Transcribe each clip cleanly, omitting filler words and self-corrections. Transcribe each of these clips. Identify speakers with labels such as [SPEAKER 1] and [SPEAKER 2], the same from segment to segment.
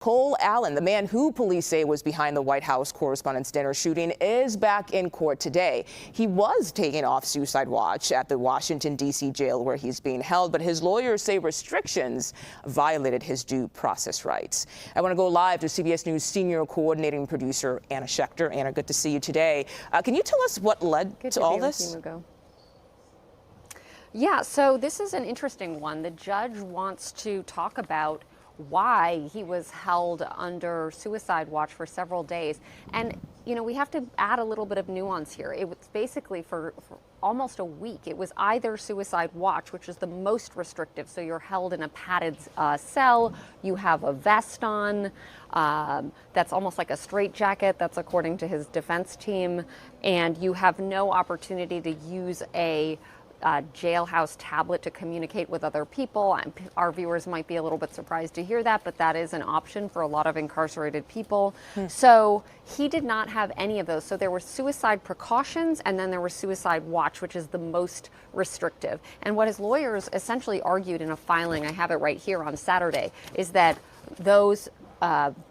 [SPEAKER 1] Cole Allen, the man who police say was behind the White House Correspondents Dinner shooting, is back in court today. He was taken off suicide watch at the Washington, D.C. jail where he's being held, but his lawyers say restrictions violated his due process rights. I want to go live to CBS News senior coordinating producer Anna Schecter. Anna, good to see you today. Can you tell us what led to all this?
[SPEAKER 2] Yeah, so this is an interesting one. The judge wants to talk about why he was held under suicide watch for several days. And, you know, we have to add a little bit of nuance here. It was basically for almost a week. It was either suicide watch, which is the most restrictive. So you're held in a padded cell. You have a vest on. That's almost like a straitjacket. That's according to his defense team. And you have no opportunity to use a jailhouse tablet to communicate with other people. Our viewers might be a little bit surprised to hear that, but that is an option for a lot of incarcerated people. So he did not have any of those. So there were suicide precautions, and then there was suicide watch, which is the most restrictive. And what his lawyers essentially argued in a filing, I have it right here on Saturday, is that those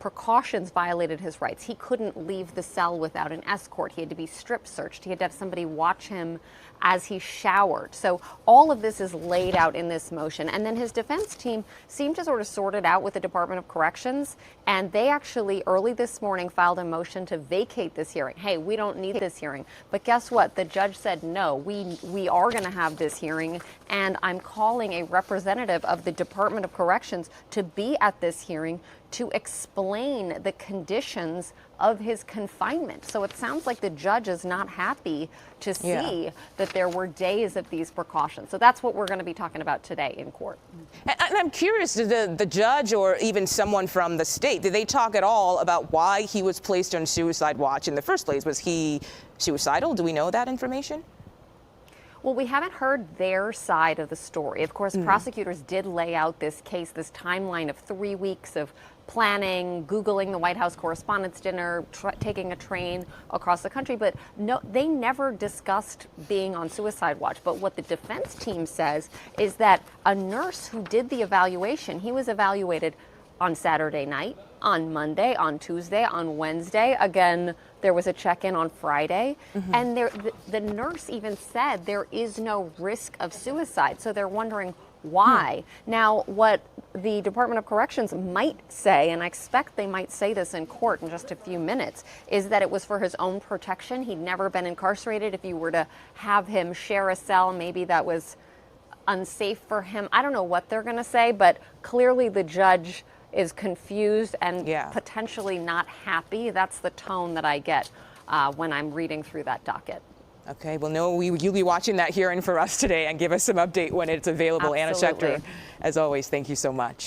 [SPEAKER 2] precautions violated his rights. He couldn't leave the cell without an escort. He had to be strip searched. He had to have somebody watch him as he showered. So all of this is laid out in this motion. And then his defense team seemed to sort of sort it out with the Department of Corrections. And they actually early this morning filed a motion to vacate this hearing. Hey, we don't need this hearing. But guess what? The judge said, no, we are going to have this hearing. And I'm calling a representative of the Department of Corrections to be at this hearing to explain the conditions of his confinement. So it sounds like the judge is not happy to see that there were days of these precautions. So that's what we're going to be talking about today in court.
[SPEAKER 1] And I'm curious, did the judge or even someone from the state, did they talk at all about why he was placed on suicide watch in the first place? Was he suicidal? Do we know that information?
[SPEAKER 2] Well, we haven't heard their side of the story. Of course, prosecutors did lay out this case, this timeline of 3 weeks of planning, Googling the White House Correspondents Dinner, taking a train across the country. But no, they never discussed being on suicide watch. But what the defense team says is that a nurse who did the evaluation, he was evaluated on Saturday night, on Monday, on Tuesday, on Wednesday. Again, there was a check-in on Friday. And the nurse even said there is no risk of suicide. So they're wondering why. Now, what the Department of Corrections might say, and I expect they might say this in court in just a few minutes, is that it was for his own protection. He'd never been incarcerated. If you were to have him share a cell, maybe that was unsafe for him. I don't know what they're going to say, but clearly the judge is confused and potentially not happy. That's the tone that I get when I'm reading through that docket.
[SPEAKER 1] Okay, well, no, you'll be watching that hearing for us today and give us some update when it's available.
[SPEAKER 2] Absolutely.
[SPEAKER 1] Anna Schecter, as always, thank you so much.